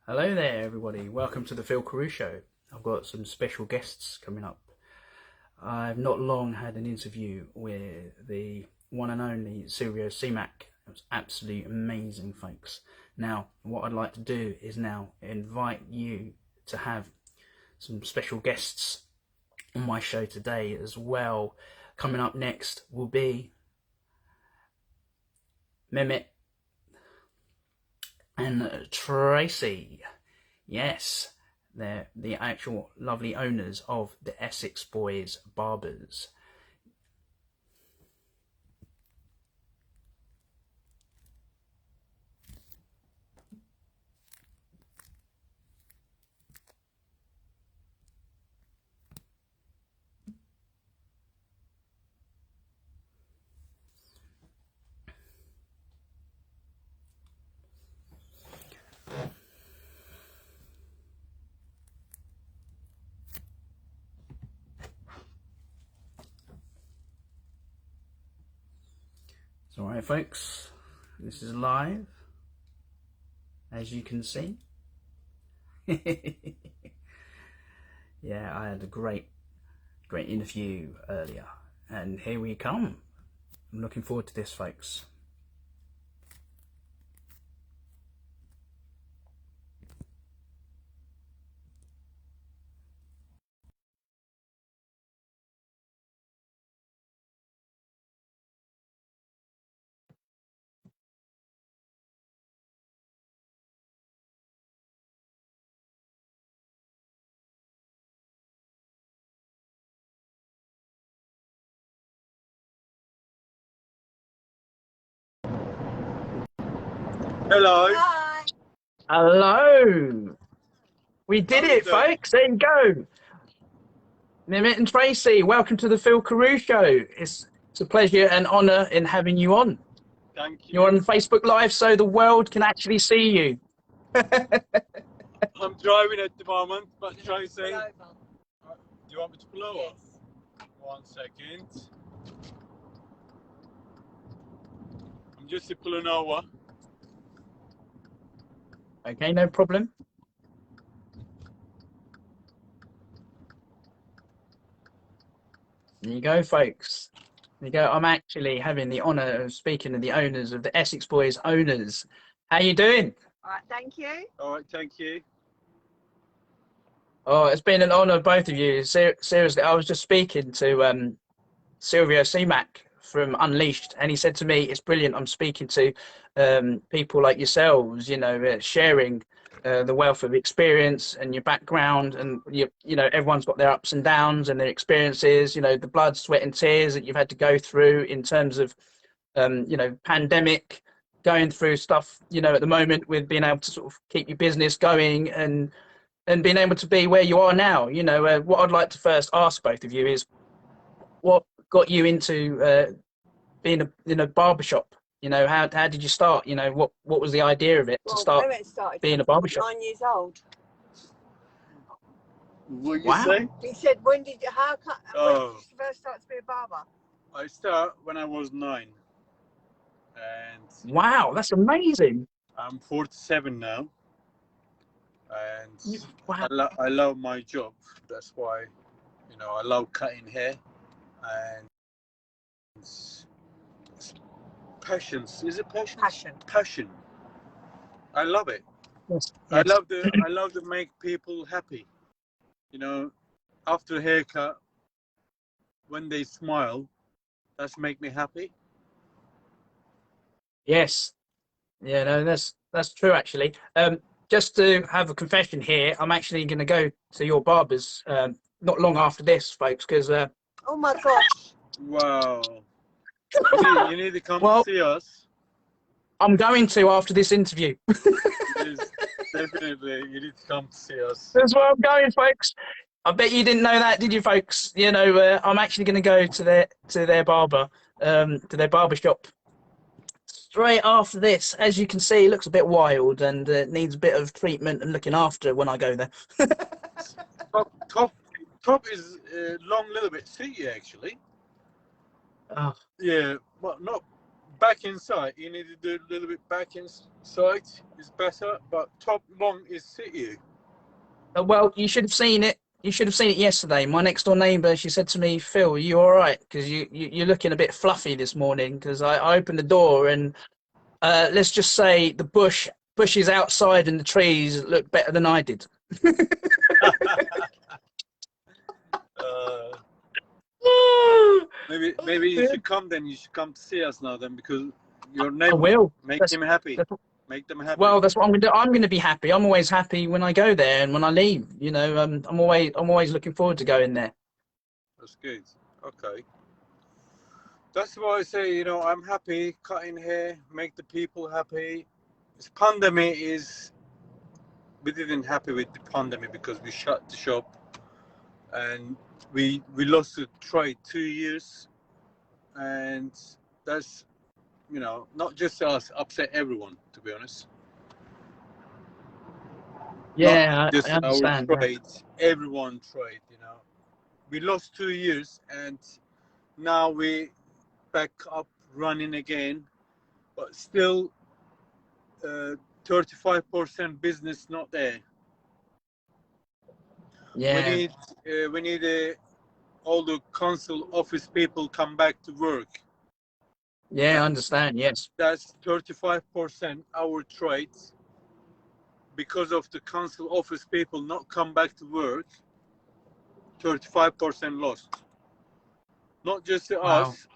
Hello there, everybody. Welcome to the Carew Show. I've got some special guests coming up. I've not long had an interview with the one and only Silvio Simak. It was absolutely amazing, folks. Now, what I'd like to do is now invite you to have some special guests on my show today as well. Coming up next will be Mehmet and Tracey. Yes, they're the actual lovely owners of the Essex Boys Barbers. Alright folks, this is live, as you can see. Yeah, I had a great interview earlier, and here we come. I'm looking forward to this, folks. Hello. Hi. Hello! We did it, folks! There you go! Mehmet and Tracey, welcome to the Carew Show. It's a pleasure and honour in having you on. Thank you. You're on Facebook Live so the world can actually see you. I'm driving at the moment, but Tracey, do you want me to pull over? Yes. 1 second. I'm just pulling over. Okay, no problem. There you go, folks. There you go. I'm actually having the honour of speaking to the owners of the Essex Boys owners. How you doing? All right, thank you. All right, thank you. Oh, it's been an honour, both of you. Seriously, I was just speaking to Silvio Simak from Unleashed, and he said to me, "It's brilliant. I'm speaking to people like yourselves, sharing the wealth of experience and your background, and everyone's got their ups and downs and their experiences. The blood, sweat, and tears that you've had to go through in terms of pandemic, going through stuff, at the moment with being able to sort of keep your business going and being able to be where you are now. What I'd like to first ask both of you is, what got you into being in a barbershop? How did you start? What was the idea of it to start Mehmet started being a barbershop? 9 years old. What you Wow. say? He said, when did you first start to be a barber? I started when I was 9. And Wow, that's amazing. I'm 47 now. And Wow. I love my job. That's why, I love cutting hair. And it's passion. Is it passion? Passion. Passion. I love it. Yes. I love to make people happy. After a haircut, when they smile, that's make me happy. Yes. Yeah, no, that's true actually. Just to have a confession here, I'm actually going to go to your barbers not long after this, folks, because Oh my gosh. Wow. You need to come see us. I'm going to after this interview. Yes, definitely, you need to come see us. That's where I'm going, folks. I bet you didn't know that, did you, folks? I'm actually going to go to their barber, to their barbershop straight after this. As you can see, it looks a bit wild and needs a bit of treatment and looking after when I go there. Top is long, little bit seedy actually. Oh. Yeah, but not back inside. You need to do a little bit back inside. Is better, but top long is sit you. Well, you should have seen it. You should have seen it yesterday. My next door neighbour, she said to me, "Phil, are you all right? Because you're looking a bit fluffy this morning." Because I opened the door and let's just say the bushes outside and the trees look better than I did. Maybe you should come then. You should come to see us now then, because your neighbor, I will. make him happy. Make them happy. Well, that's what I'm going to do. I'm going to be happy. I'm always happy when I go there and when I leave. You know, I'm always looking forward to going there. That's good. Okay. That's why I say, you know, I'm happy cutting hair, make the people happy. This pandemic we didn't happy with the pandemic because we shut the shop and we lost the trade 2 years, and that's, you know, not just us, upset everyone, to be honest. Yeah, Not just I understand. our trade, everyone trade, you know. We lost 2 years and now we back up running again, but still 35% business not there. Yeah, We need all the council office people come back to work. yeah, I understand. Yes, That's 35% our trade. Because of the council office people not come back to work, 35% lost. Not just wow. us,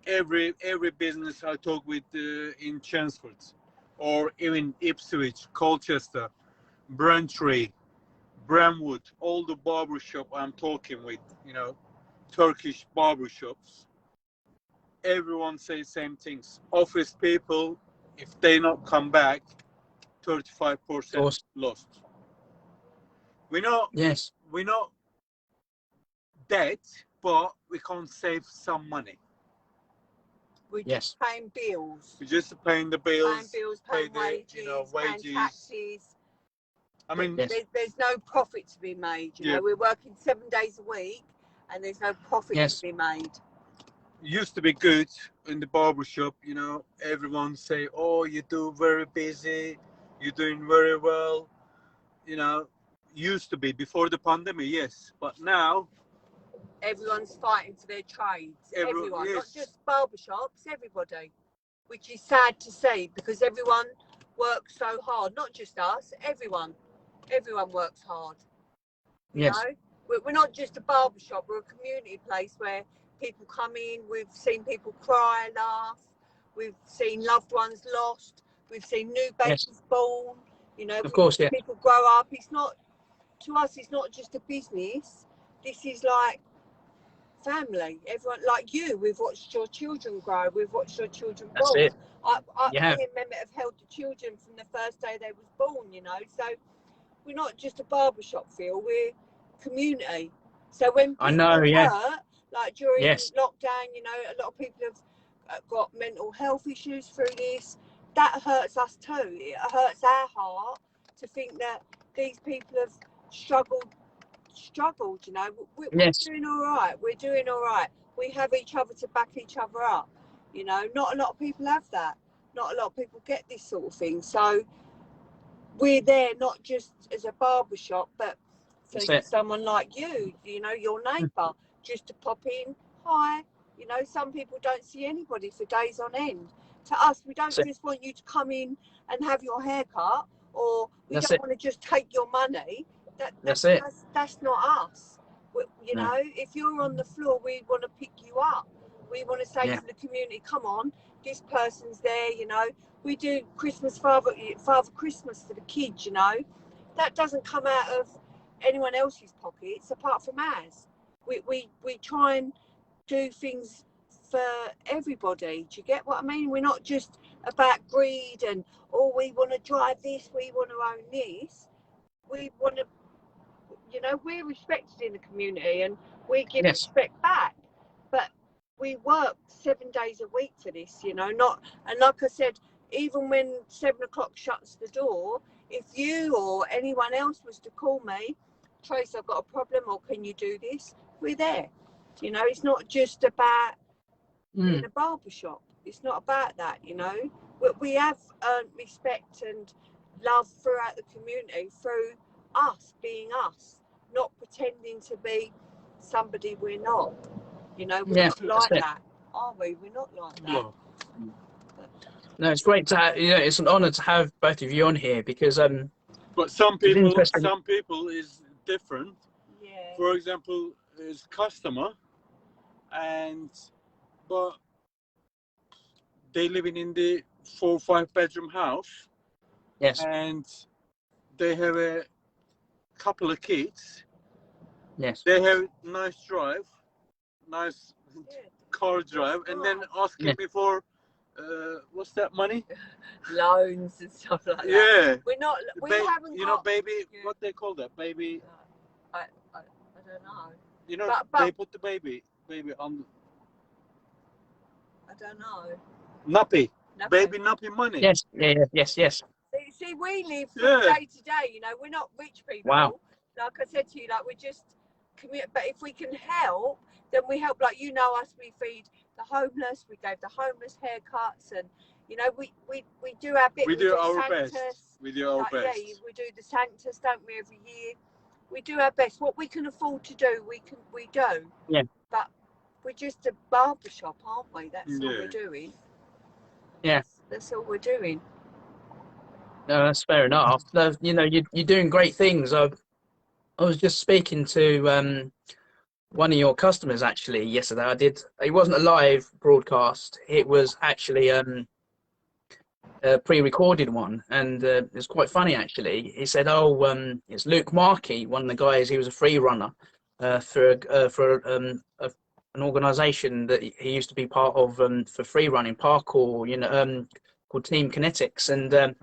every business I talk with in Chelmsford, or even Ipswich, Colchester, Braintree, Bramwood, all the barbershop I'm talking with, you know, Turkish barbershops, everyone says same things. Office people, if they not come back, 35% lost. We know Yes, we're not dead, but we can't save some money. We're yes, just paying bills. We're just paying the bills, Paying pay wages, the, you know, paying wages. taxes. I mean, yes, There's no profit to be made. You know, we're working 7 days a week, and there's no profit yes, to be made. used to be good in the barbershop, you know, everyone say, oh, you do very busy, you're doing very well, you know, used to be before the pandemic, yes, but now Everyone's fighting for their trades. Everyone, yes. not just barbershops, everybody. Which is sad to see, because everyone works so hard. Not just us, everyone. Everyone works hard. You yes, know, we're not just a barbershop, we're a community place where people come in. We've seen people cry, laugh. We've seen loved ones lost. We've seen new yes. babies born. You know, Of course, yeah. people grow up. It's not, to us, it's not just a business. This is like family. Everyone, like you, we've watched your children grow. We've watched your children That's born. it. Me Yeah, and Mehmet have held the children from the first day they was born, you know. So we're not just a barbershop feel, we're community. So when I people know. Yeah, hurt, like during yes, lockdown, you know, a lot of people have got mental health issues through this. That hurts us too. It hurts our heart to think that these people have struggled, you know. We're yes. doing all right. We have each other to back each other up, you know. Not a lot of people have that. Not a lot of people get this sort of thing. So we're there not just as a barbershop, but for That's it. someone like you know, your neighbour, just to pop in, hi. You know, some people don't see anybody for days on end. To us, we don't That's it. just want you to come in and have your hair cut, or we That's don't it. want to just take your money. That's it. That's not us. You No. know, if you're on the floor, we want to pick you up. We want to say Yeah. to the community, come on, this person's there, you know. We do Christmas, Father Christmas for the kids, you know. That doesn't come out of anyone else's pockets apart from ours. We try and do things for everybody. Do you get what I mean? We're not just about greed and, oh, we want to drive this, we want to own this. We want to, you know, we're respected in the community and we give Yes. respect back. But we work 7 days a week for this, you know, not, and like I said, even when 7 o'clock shuts the door, if you or anyone else was to call me, Trace, I've got a problem, or can you do this? We're there. You know, it's not just about being a barbershop. It's not about that, you know. We have earned respect and love throughout the community through us being us, not pretending to be somebody we're not. You know, we're not like that, are we? We're not like that. No. No, it's great to have, you know, it's an honour to have both of you on here because But some it's people interesting. is different. Yeah. For example, is customer, but they living in the 4 or 5 bedroom house, Yes. and they have a couple of kids. Yes. They have nice drive, nice car drive, and then asking me for what's that money? Loans and stuff like that. Yeah. We're not. We haven't got. You know, baby. What they call that? Baby. I don't know. You know, but they put the baby on. I don't know. Nappy. Baby nappy money. Yes. Yeah. Yes. Yes. See, we live from day to day. You know, we're not rich people. Wow. Like I said to you, like we're just commute. But if we can help, then we help. Like you know us, we feed the homeless. We gave the homeless haircuts, and you know we do our bit. We do our Sanctus. best. We do our best. Yeah, we do the Sanctus, don't we? Every year, we do our best. What we can afford to do, we do. Yeah. But we're just a barbershop, aren't we? That's all we're doing. Yeah. That's all we're doing. No, that's fair enough. No, you know, you're doing great things. I was just speaking to one of your customers actually yesterday. It wasn't a live broadcast. It was actually a pre-recorded one, and it's quite funny actually. He said, "Oh, it's Luke Markey, one of the guys. He was a free runner for an organisation that he used to be part of for free running parkour, you know, called Team Kinetics, and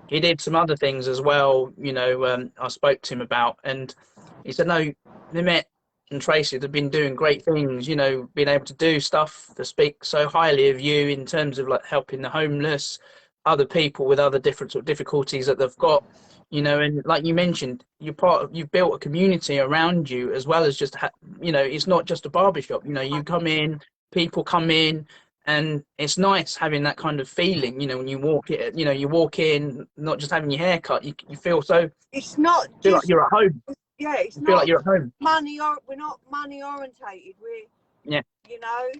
he did some other things as well, you know, I spoke to him about, and he said, no, Mehmet and Tracey have been doing great things, you know, being able to do stuff to speak so highly of you in terms of like helping the homeless, other people with other different sort of difficulties that they've got, you know, and like you mentioned, you've built a community around you as well as just, you know, it's not just a barbershop, you know, you come in, people come in, and it's nice having that kind of feeling, you know, when you walk it, you know, you walk in, not just having your hair cut, you feel so. It's not feel just like you're at home. Yeah, it's you not feel like you're at home. money, or we're not money orientated. Yeah. You know,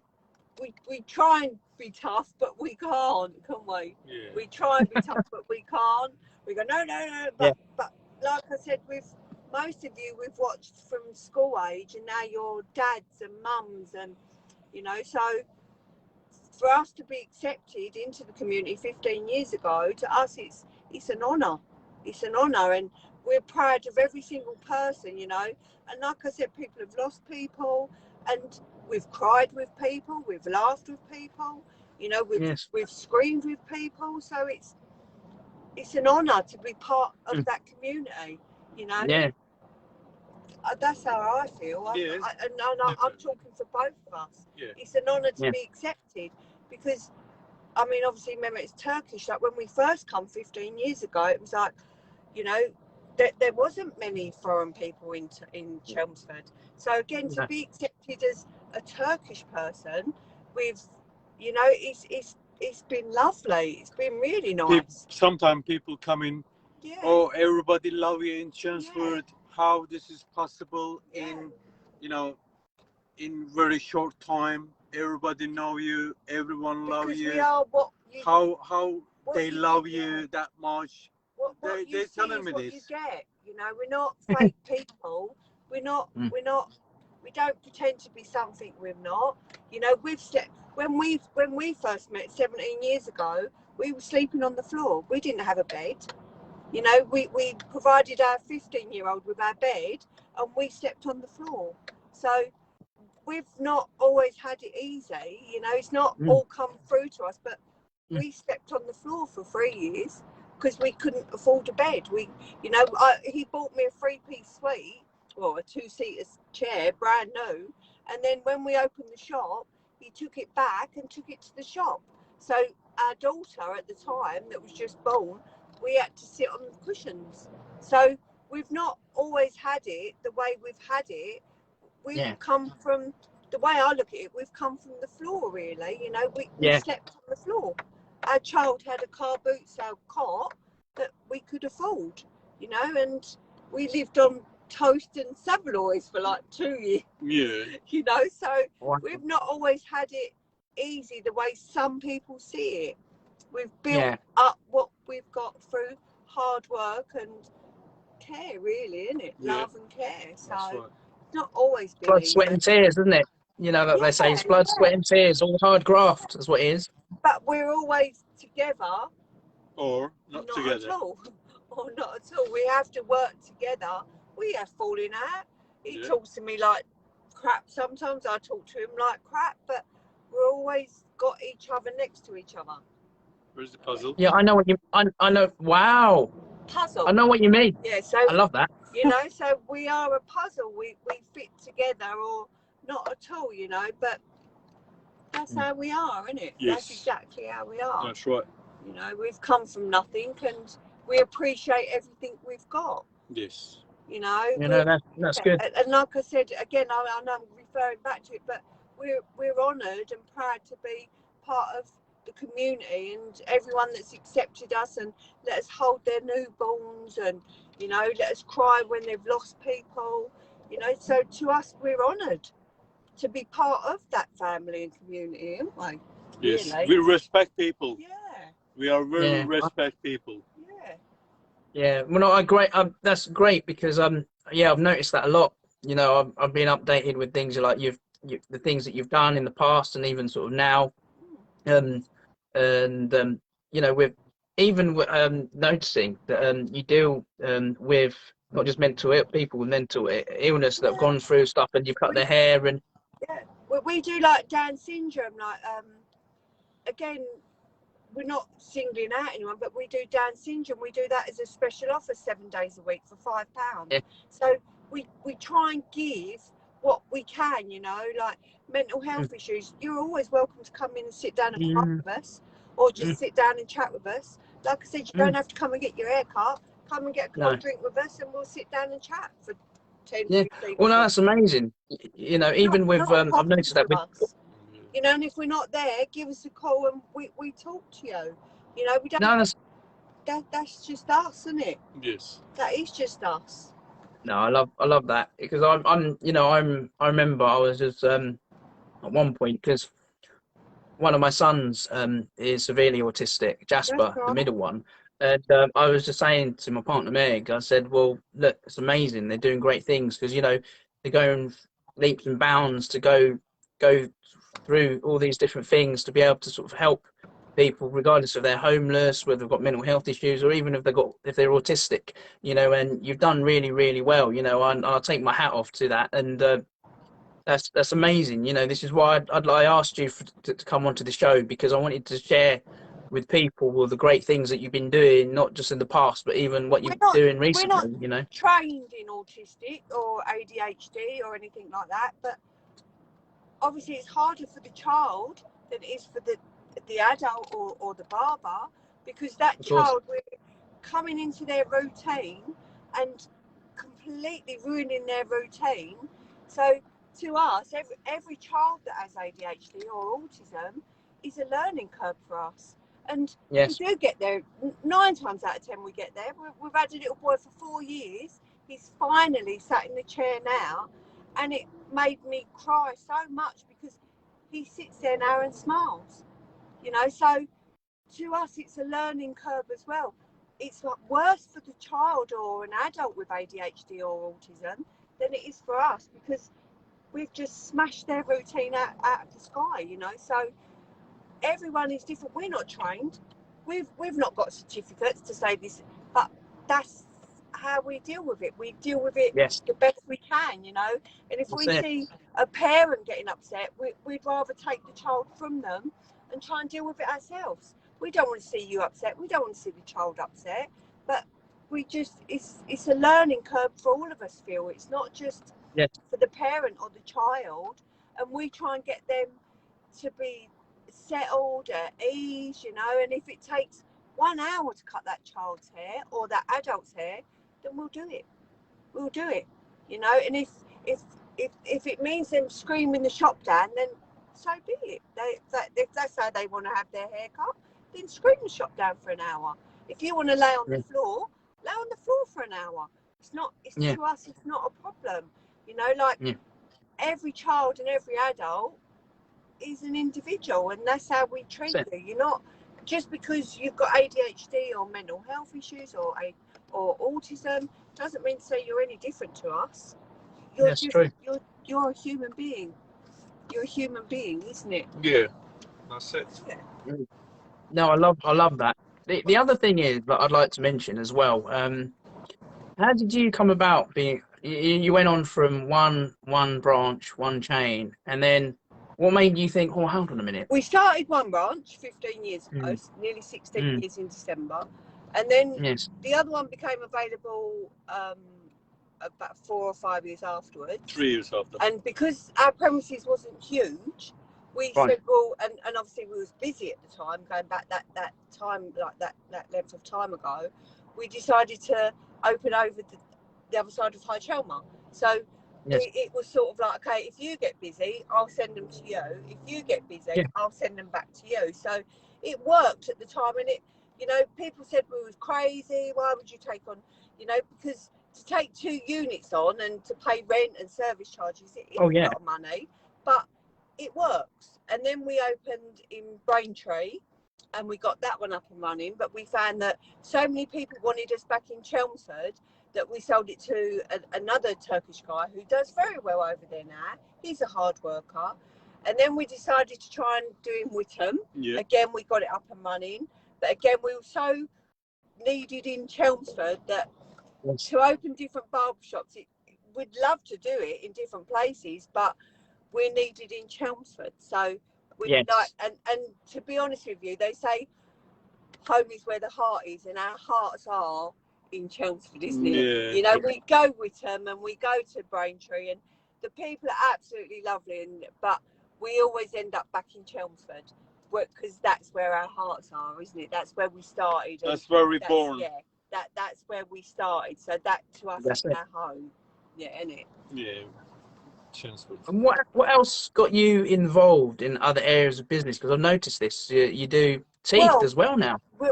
we try and be tough, but we can't, can we? Yeah. We try and be tough, but we can't. We go no. But like I said, with most of you, we've watched from school age, and now you're dads and mums, and you know, so. For us to be accepted into the community 15 years ago, to us it's an honour. It's an honour, and we're proud of every single person, you know. And like I said, people have lost people, and we've cried with people, we've laughed with people, you know, we've screamed with people. So it's an honour to be part of that community, you know. Yeah. That's how I feel. Yeah. I'm talking for both of us. Yeah. It's an honour to be accepted, because I mean, obviously, remember, it's Turkish. Like when we first come 15 years ago, it was like, you know, there wasn't many foreign people in Chelmsford. So again, to be accepted as a Turkish person, with, you know, it's been lovely. It's been really nice. Sometimes people come in. Yeah. Oh, everybody love you in Chelmsford. How this is possible in, you know, in very short time. Everybody know you. Everyone love you. We are what you, how they love you that much. They're telling me this. You get, you know, we're not fake people. We don't pretend to be something we're not. You know, when we first met 17 years ago, we were sleeping on the floor. We didn't have a bed. You know, we provided our 15-year-old with our bed, and we slept on the floor. So we've not always had it easy. You know, it's not all come through to us, but we slept on the floor for 3 years because we couldn't afford a bed. He bought me a 3-piece suite, or a 2-seater chair, brand new. And then when we opened the shop, he took it back and took it to the shop. So our daughter at the time, that was just born, we had to sit on the cushions. So we've not always had it the way we've had it. We've come from the way I look at it, we've come from the floor, really. You know, we Yeah. slept on the floor. Our child had a car boot style cot that we could afford, you know, and we lived on toast and saveloys for like 2 years. Yeah. You know, so Wow. we've not always had it easy the way some people see it. We've built up what we've got through hard work and care, really, isn't it? Yeah. Love and care. So That's right. it's not always been Blood, easy. sweat and tears, isn't it? You know, that they say it's blood, sweat and tears, all hard graft. That's what it is. But we're always together, Or not together. at all. Or not at all. We have to work together. We have falling out. He talks to me like crap sometimes. I talk to him like crap, but we're always got each other next to each other. Where's the puzzle? Yeah, I know what you. I know. Wow. Puzzle. I know what you mean. Yeah. So I love that. you know, so we are a puzzle. We fit together or not at all. You know, but that's how we are, isn't it? Yes. That's exactly how we are. That's right. You know, we've come from nothing, and we appreciate everything we've got. Yes. You know, You know, that's good. And like I said again, I know I'm referring back to it, but we're honoured and proud to be part of the community and everyone that's accepted us and let us hold their newborns and, you know, let us cry when they've lost people. You know, so to us, we're honoured to be part of that family and community, aren't we? Yes. Really? We respect people. Yeah. We are very respect people. Yeah. Yeah, well, no, I great. That's great because yeah, I've noticed that a lot. You know, I've been updated with things like the things that you've done in the past and even sort of now, and you know, with even noticing that you deal with not just mental people with mental illness that have gone through stuff, and you've cut their hair and yeah, we do like Down syndrome, like again. We're not singling out anyone, but we do Down syndrome. We do that as a special offer 7 days a week for £5. Yeah. So we try and give what we can, you know, like mental health issues. You're always welcome to come in and sit down and cry with us, or just sit down and chat with us. Like I said, you don't have to come and get your hair cut. Come and get a cold drink with us, and we'll sit down and chat for 10, 15 minutes. Well, no, that's amazing. You know, even with I've noticed that with. You know, and if we're not there, give us a call and we talk to you. You know, we don't. No, that's just us, isn't it? Yes. That is just us. No, I love that because I remember I was just at one point because one of my sons is severely autistic, Jasper, the middle one, and I was just saying to my partner Meg, I said, well, look, it's amazing, they're doing great things because you know they're going leaps and bounds to go through all these different things to be able to sort of help people regardless if they're homeless, whether they've got mental health issues, or even if they're autistic, you know. And you've done really, really well, you know, and I'll take my hat off to that. And that's amazing. You know, this is why I asked you to come onto the show, because I wanted to share with people all the great things that you've been doing, not just in the past, but even what you're doing recently. We're not you know, trained in autistic or ADHD or anything like that, but obviously it's harder for the child than it is for the adult or the barber, because that child, we're coming into their routine and completely ruining their routine. So to us, every child that has ADHD or autism is a learning curve for us. And we do get there. 9 times out of 10 we get there. We've had a little boy for 4 years. He's finally sat in the chair now, and it made me cry so much because he sits there now and smiles. You know, so to us it's a learning curve as well. It's like worse for the child or an adult with ADHD or autism than it is for us, because we've just smashed their routine out of the sky, you know. So everyone is different. We're not trained. We've not got certificates to say this, but that's how we deal with it. We deal with it the best we can, you know. And if we see a parent getting upset, we'd rather take the child from them and try and deal with it ourselves. We don't want to see you upset. We don't want to see the child upset. But we just, it's a learning curve for all of us, Phil. It's not just for the parent or the child. And we try and get them to be settled at ease, you know. And if it takes 1 hour to cut that child's hair or that adult's hair, then we'll do it, you know. And if if it means them screaming the shop down, then so be it. If that's how they want to have their hair cut, then scream the shop down for an hour. If you want to lay on the floor, lay on the floor for an hour. To us, it's not a problem. You know, like every child and every adult is an individual, and that's how we treat you. You're not, just because you've got ADHD or mental health issues or autism doesn't mean to say you're any different to us. That's true. You're a human being. You're a human being, isn't it? Yeah, that's it. Yeah. No, I love that. The other thing is that I'd like to mention as well. How did you come about being? You went on from one branch, one chain, and then what made you think, oh, hold on a minute? We started one branch 15 years ago, nearly 16 years in December, and then the other one became available about 4 or 5 years afterwards. 3 years after. And because our premises wasn't huge, we said, well, and obviously we was busy at the time, going back that time, like that length of time ago, we decided to open over the other side of High Chelmer. So it was sort of like, okay, if you get busy, I'll send them to you. If you get busy, I'll send them back to you. So it worked at the time, and it, you know, people said we was crazy. Why would you take on, you know, because to take 2 units on and to pay rent and service charges, it is a lot of money, but it works. And then we opened in Braintree, and we got that one up and running, but we found that so many people wanted us back in Chelmsford that we sold it to another Turkish guy who does very well over there now. He's a hard worker. And then we decided to try and do in Witham. Yeah. Again, we got it up and running, but again, we were so needed in Chelmsford that to open different barbershops, we'd love to do it in different places, but we're needed in Chelmsford. So we like, and to be honest with you, they say home is where the heart is, and our hearts are in Chelmsford, isn't it? Yeah. You know, we go with them and we go to Braintree, and the people are absolutely lovely, but we always end up back in Chelmsford because that's where our hearts are, isn't it? That's where we started. That's where we're born. Yeah. That's where we started, so that to us is our home. Yeah, isn't it? Yeah. And what else got you involved in other areas of business? Because I've noticed this. You do teeth as well now. We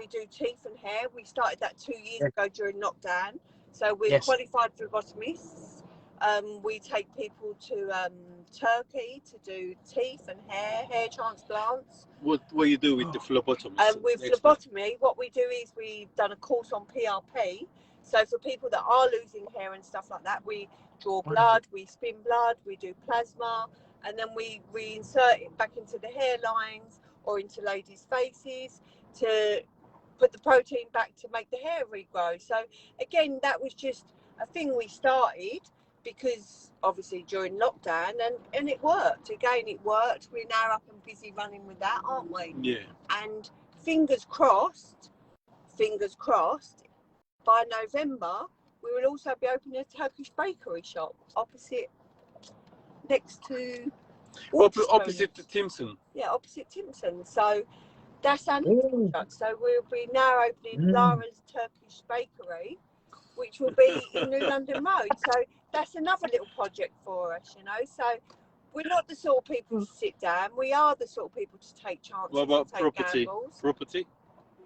do teeth and hair. We started that 2 years ago during lockdown. So we're qualified phlebotomists. We take people to Turkey to do teeth and hair transplants. What you do with the phlebotomy? With phlebotomy, what we do is we've done a course on PRP. So for people that are losing hair and stuff like that, we draw blood, we spin blood, we do plasma, and then we insert it back into the hairlines or into ladies' faces to put the protein back to make the hair regrow. So again, that was just a thing we started because obviously during lockdown, and it worked. Again, it worked. We're now up and busy running with that, aren't we? Yeah. And fingers crossed, by November, we will also be opening a Turkish bakery shop next to opposite to Timson. Yeah, opposite Timson. So that's our next project. So we'll be now opening Lara's Turkish Bakery, which will be in New London Road. So that's another little project for us, you know. So we're not the sort of people to sit down. We are the sort of people to take chances. What about take property? Gambles. Property?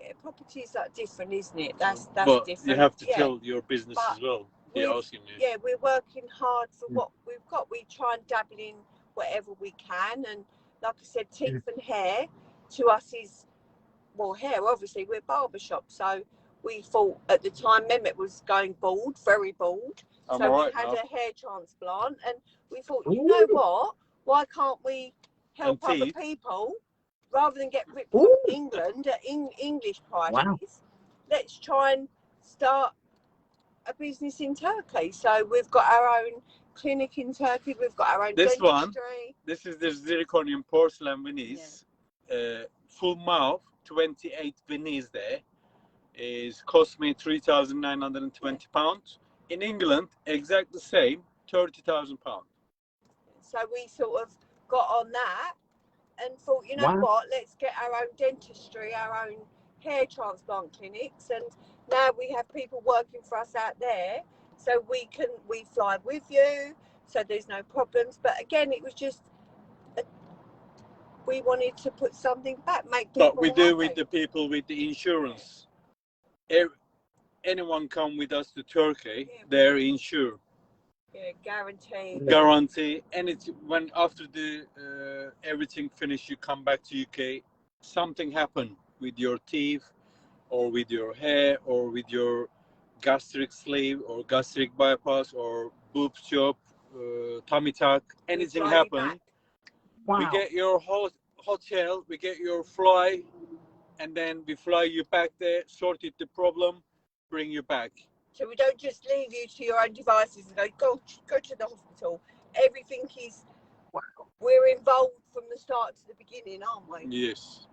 Yeah, property is like different, isn't it? That's but different. You have to tell your business as well. Asking you. Yeah, we're working hard for what we've got. We try and dabble in whatever we can, and like I said, teeth and hair to us is hair. Obviously, we're barbershop, so we thought at the time Mehmet was going bald, very bald. So we had a hair transplant, and we thought, you know what? Why can't we help other people rather than get ripped from England at English prices? Wow. Let's try and start a business in Turkey. So we've got our own clinic in Turkey. We've got our own dentistry. This is the zirconium porcelain veneers. Full mouth, 28 veneers there. Is cost me £3,920. In England, exact the same, £30,000. So we sort of got on that and thought, you know what, let's get our own dentistry, our own hair transplant clinics, and now we have people working for us out there, so we fly with you, so there's no problems. But again, it was just we wanted to put something back, make people But we do happy. with the people with the insurance. Anyone come with us to Turkey, they're insured. Yeah, guarantee. Guarantee anything. When after the everything finished, you come back to UK, something happened with your teeth, or with your hair, or with your gastric sleeve, or gastric bypass, or boob job, tummy tuck, anything fly you happen, back. Wow. we get your hotel, we get your fly, and then we fly you back there, sorted the problem, bring you back. So we don't just leave you to your own devices and go to the hospital. Everything is, we're involved from the start to the beginning, aren't we? Yes.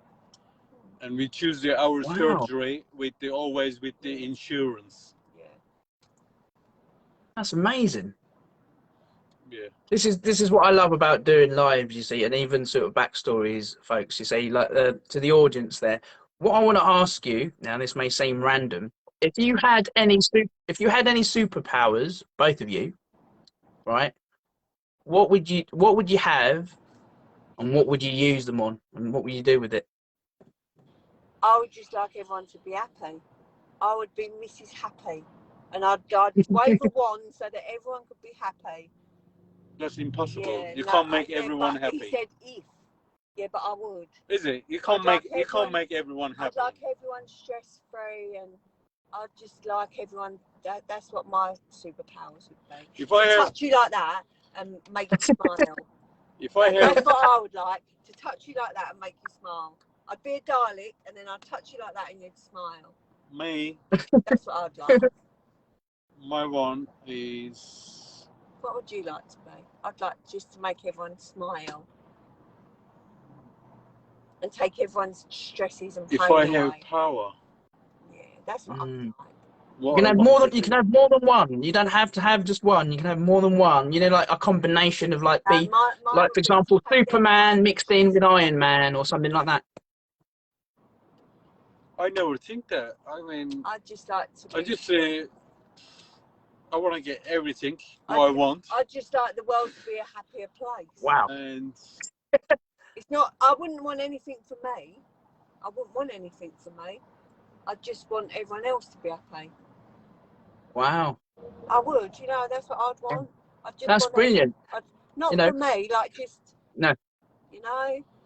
And we choose our surgery with always with the insurance. Yeah. That's amazing. Yeah. This is what I love about doing lives, you see, and even sort of backstories, folks. You see, like to the audience there. What I want to ask you now, this may seem random. If you had any superpowers, both of you, right? What would you have, and what would you use them on, and what would you do with it? I would just like everyone to be happy. I would be Mrs. Happy, and I'd wave a wand so that everyone could be happy. That's impossible. Yeah, You can't make everyone but happy. He said if. Yeah, but I would. Is it? You can't make everyone happy. I'd like everyone stress free, and I'd just like everyone. That's what my superpowers would be. If I touch you like that and make you smile. If I That's have, what I would like, to touch you like that and make you smile. I'd be a Dalek, and then I'd touch you like that and you'd smile. me, That's what I'd like. my one is. What would you like to be? I'd like just to make everyone smile and take everyone's stresses and pain If I away. have power. Yeah, that's what I'd like. You can have more than one. You don't have to have just one. You can have more than one. You know, like a combination of like Mine like for example, Superman mixed in with Iron Man or something like that. I never think that. I mean, I'd just like to. I just say I want to get everything I want. I'd just like the world to be a happier place. Wow. And it's not. I wouldn't want anything for me. I wouldn't want anything for me. I just want everyone else to be happy. Wow. I would, that's what I'd want. That's brilliant. Not for me, like just, no.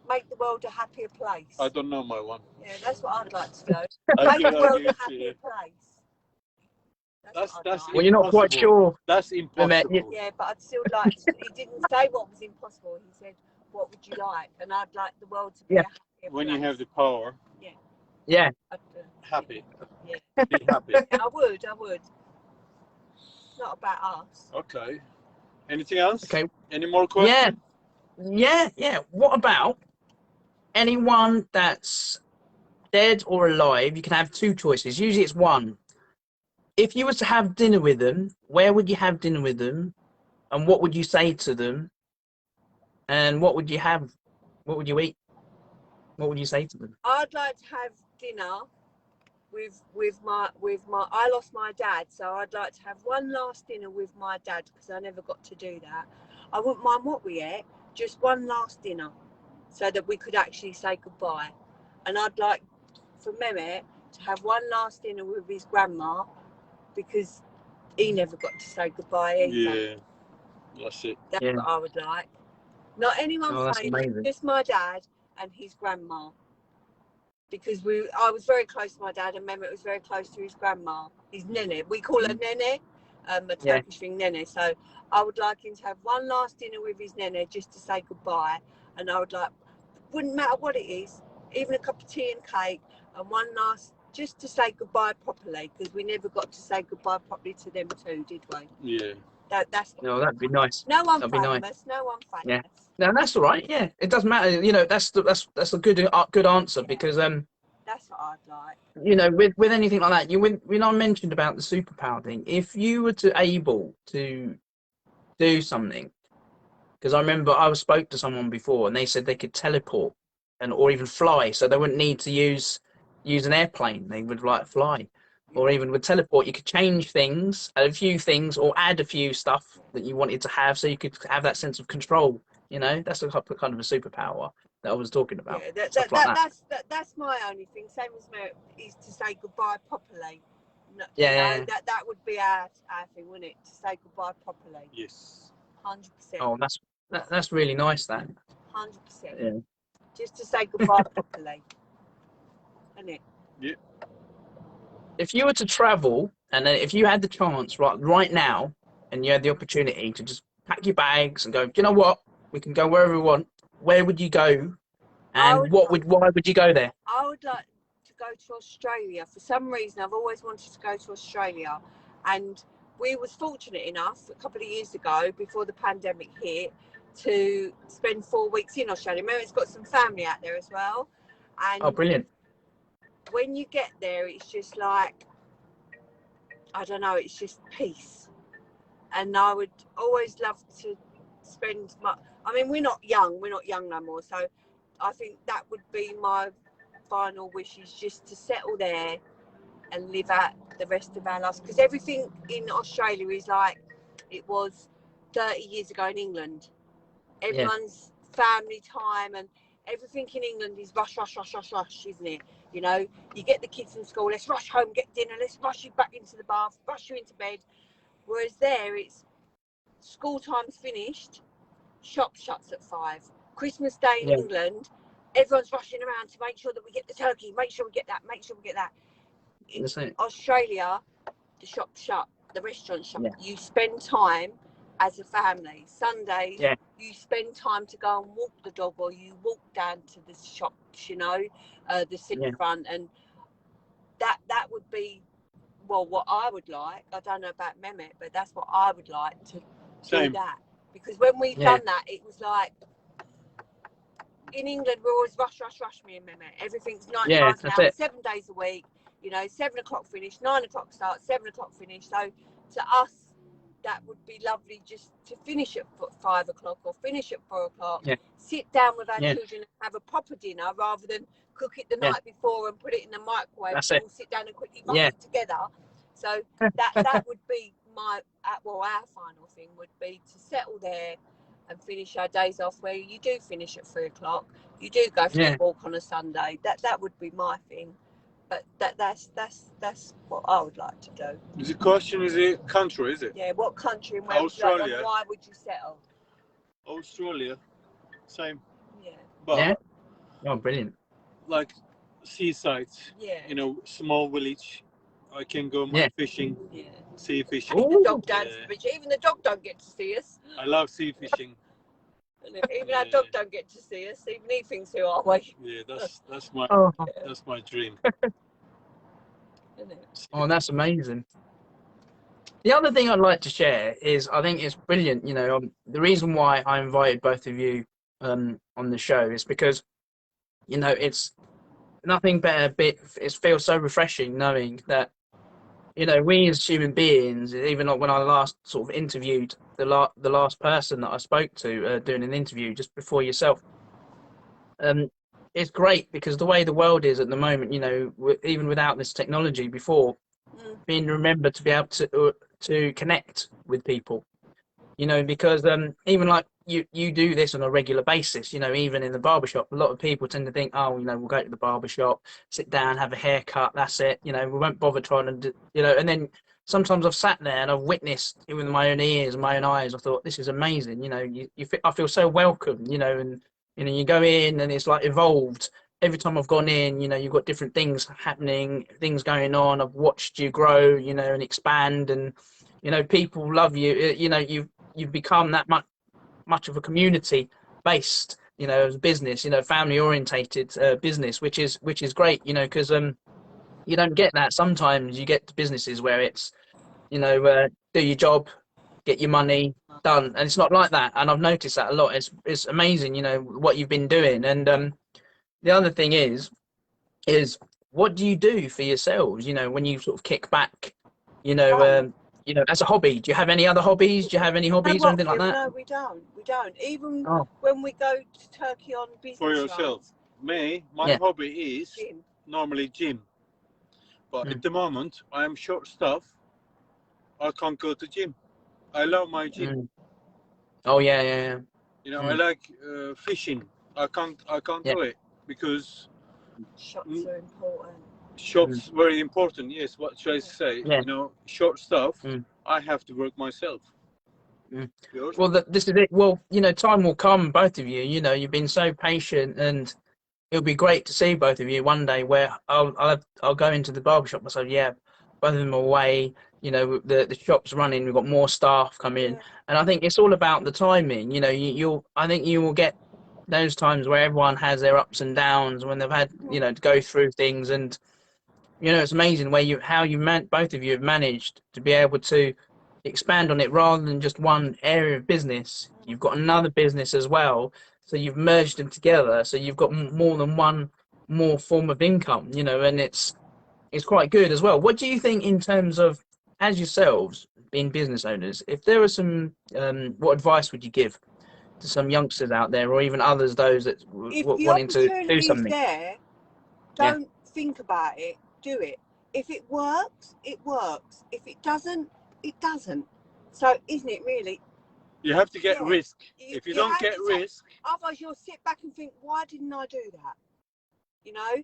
Make the world a happier place. I don't know my one. Yeah, that's what I'd like to do. Make the world a happier place. That's well, you're not quite sure. That's impossible. Yeah, but I'd still like to, he didn't say what was impossible. He said, what would you like? And I'd like the world to be a happier place. When you have the power. Yeah. Yeah. Happy. Yeah. Be happy. I would. Not about us. Okay. Anything else? Okay. Any more questions? Yeah. What about anyone that's dead or alive? You can have two choices. Usually it's one. If you were to have dinner with them, where would you have dinner with them? And what would you say to them? And what would you have? What would you eat? What would you say to them? I'd like to have dinner with my I lost my dad, so I'd like to have one last dinner with my dad because I never got to do that. I wouldn't mind what we ate, just one last dinner so that we could actually say goodbye. And I'd like for Mehmet to have one last dinner with his grandma because he never got to say goodbye either. Yeah, that's it. That's what I would like. Not anyone famous, just my dad and his grandma. Because I was very close to my dad and Mehmet was very close to his grandma, his nene. We call her nene, a Turkish thing, nene. So I would like him to have one last dinner with his nene just to say goodbye. And I would like, wouldn't matter what it is, even a cup of tea and cake, and one last, just to say goodbye properly, because we never got to say goodbye properly to them too, did we? Yeah. That's no, that'd be nice. No one that'd famous. Be nice. No one famous. Yeah. No, that's all right. Yeah, it doesn't matter. That's a good answer because that's what I'd like. With anything like that, when I mentioned about the superpower thing, if you were able to do something, because I remember I spoke to someone before and they said they could teleport or even fly, so they wouldn't need to use an airplane. They would fly. or even with teleport, you could change things, a few things, or add a few stuff that you wanted to have, so you could have that sense of control. You know, that's a kind of a superpower that I was talking about. Yeah, Stuff like that. that's my only thing. Same as me, is to say goodbye properly. No, Yeah, you yeah, know, yeah. that would be our thing, wouldn't it? To say goodbye properly. Yes. 100%. Oh, that's really nice. That. 100%. Yeah. Just to say goodbye properly, isn't it? Yeah. If you were to travel, and then if you had the chance right now, and you had the opportunity to just pack your bags and go, "Do you know what? We can go wherever we want." Where would you go, and why would you go there? I would like to go to Australia. For some reason, I've always wanted to go to Australia, and we was fortunate enough a couple of years ago, before the pandemic hit, to spend 4 weeks in Australia. Mary's got some family out there as well, and Oh, brilliant! when you get there, it's just like, I don't know, it's just peace. And I would always love to spend my, I mean, we're not young no more, so I think that would be my final wish, is just to settle there and live out the rest of our lives, because everything in Australia is like it was 30 years ago in England. Everyone's family time and everything in England is rush, isn't it? You know, you get the kids from school, let's rush home, get dinner, let's rush you back into the bath, rush you into bed. Whereas there, it's school time's finished, shop shuts at 5. Christmas Day in England, everyone's rushing around to make sure that we get the turkey, make sure we get that. In Australia, the shop shut, the restaurant shut. You spend time as a family. Sundays, you spend time to go and walk the dog, or you walk down to the shops, you know, the seafront, and that would be, well, what I would like. I don't know about Mehmet, but that's what I would like to do that. Because when we've done that, it was like, in England, we're always rush, me and Mehmet. Everything's 9 miles an hour, 7 days a week. You know, 7 o'clock finish, 9 o'clock start, 7 o'clock finish. So to us, that would be lovely, just to finish at 5 o'clock or finish at 4 o'clock. Sit down with our children and have a proper dinner, rather than cook it the night before and put it in the microwave. And all sit down and quickly rush it together. So that would be our final thing would be to settle there and finish our days off where you do finish at 3 o'clock. You do go for a walk on a Sunday. That would be my thing. But that's what I would like to do. The question is a country, is it? Yeah, what country and where Australia. Would you like, and why would you settle? Australia, same. Yeah. But oh, brilliant. Like seaside, you know, small village. I can go fishing, sea fishing. Take the dog down to the beach. Even the dog don't get to see us. I love sea fishing. Even our dog don't get to see us. Even he thinks, who are we? Yeah, that's my dream. Oh, that's amazing. The other thing I'd like to share is, I think it's brilliant. You know, the reason why I invited both of you on the show is because, you know, it's nothing better. It feels so refreshing knowing that, you know, we as human beings, even like when I last sort of interviewed the last person that I spoke to doing an interview just before yourself, it's great because the way the world is at the moment, you know, even without this technology before, being remembered to be able to connect with people, you know, because even like you do this on a regular basis, you know, even in the barbershop, a lot of people tend to think, oh, you know, we'll go to the barbershop, sit down, have a haircut, that's it, you know, we won't bother trying to, you know. And then sometimes I've sat there and I've witnessed it with my own ears and my own eyes. I thought, this is amazing, you know, I feel so welcome, you know. And you know, you go in and it's like evolved. Every time I've gone in, you know, you've got different things happening, things going on. I've watched you grow, you know, and expand, and you know, people love you. You know, you've become that much of a community based, you know, as a business, you know, family orientated business, which is great, you know, because you don't get that sometimes. You get businesses where it's, you know, do your job, get your money, done. And it's not like that. And I've noticed that a lot. It's amazing, you know, what you've been doing. And the other thing is what do you do for yourselves, you know, when you sort of kick back, you know, as a hobby? Do you have any other hobbies? Do you have any hobbies or anything like that? No, we don't. Even when we go to Turkey on business For yourself. runs. My hobby is normally gym. But at the moment, I am short staff. I can't go to gym. I love my gym. Oh yeah. You know, I like fishing. I can't Yeah. do it because Shots are important. shops very important. Yes, what should I say? Yeah. You know, short staff. I have to work myself. Yours? Well, this is it. Well, you know, time will come, both of you. You know, you've been so patient, and it'll be great to see both of you one day where I'll go into the barbershop and say, yeah, both of them are away. You know, the shop's running. We've got more staff come in, and I think it's all about the timing. You know, I think you will get those times where everyone has their ups and downs when they've had, you know, to go through things, and you know, it's amazing how both of you have managed to be able to expand on it rather than just one area of business. You've got another business as well, so you've merged them together, so you've got more than one more form of income, you know, and it's quite good as well. What do you think in terms of, as yourselves being business owners, if there are some what advice would you give to some youngsters out there, or even others, those that wanting to do something? There, don't think about it, do it. If it works, it works. If it doesn't, it doesn't. So, isn't it really? You have to get risk. If you don't get risk, otherwise you'll sit back and think, why didn't I do that? You know,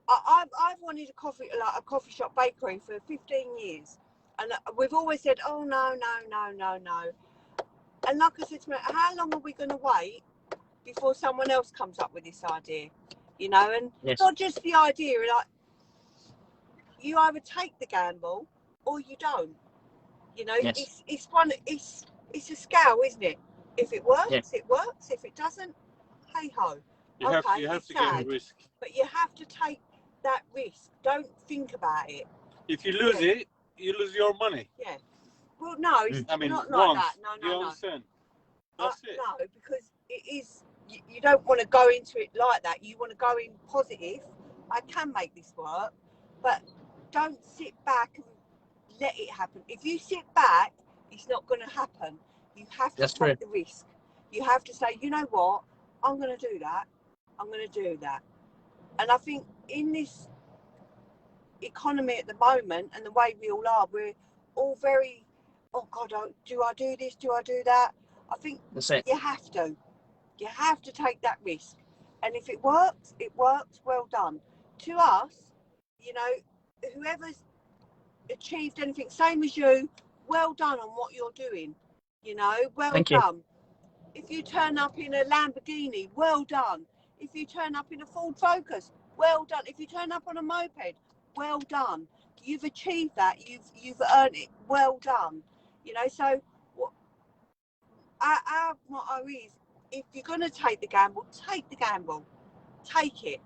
I've wanted a coffee shop bakery for 15 years, and we've always said, oh no. And like I said to me, how long are we going to wait before someone else comes up with this idea? You know, and not just the idea, like, you either take the gamble or you don't. You know, it's a scale, isn't it? If it works, it works. If it doesn't, hey ho. You have to get a risk. But you have to take that risk. Don't think about it. If you lose it, you lose your money. Yeah. Well, no, it's I mean, not like that. No. You understand? That's it. No, because it is. You don't want to go into it like that. You want to go in positive. I can make this work, but don't sit back and let it happen. If you sit back, it's not going to happen. You have to take the risk. You have to say, you know what, I'm going to do that. I'm going to do that. And I think in this economy at the moment, and the way we all are, we're all very, oh God, do I do this? Do I do that? I think you have to. You have to take that risk. And if it works, well done. To us, you know, whoever's achieved anything, same as you, well done on what you're doing. You know, well done. If you turn up in a Lamborghini, well done. If you turn up in a Ford Focus, well done. If you turn up on a moped, well done. You've achieved that. You've earned it. Well done. You know, so our motto is, if you're going to take the gamble, take the gamble. Take it.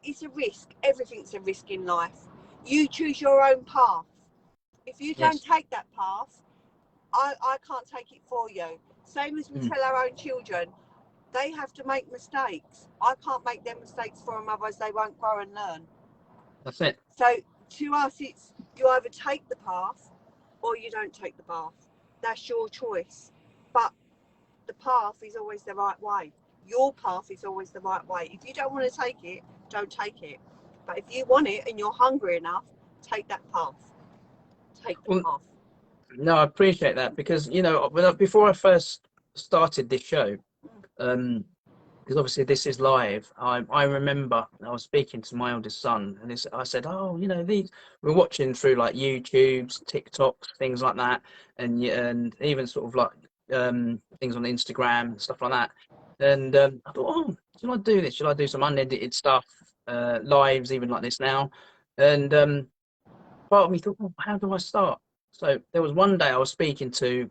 It's a risk. Everything's a risk in life. You choose your own path. If you don't take that path, I can't take it for you. Same as we tell our own children, they have to make mistakes. I can't make their mistakes for them, otherwise they won't grow and learn. That's it. So to us, it's you either take the path or you don't take the path. That's your choice. But the path is always the right way. Your path is always the right way. If you don't want to take it, don't take it. But if you want it and you're hungry enough, take that path. Take the path. No, I appreciate that, because, you know, before I first started this show, because obviously this is live, I remember I was speaking to my eldest son, and I said, oh, you know, we're watching through like YouTubes, TikToks, things like that, and even sort of like things on Instagram and stuff like that. And I thought, oh, should I do this? Should I do some unedited stuff, lives, even like this now? And part of me thought, oh, how do I start? So there was one day I was speaking to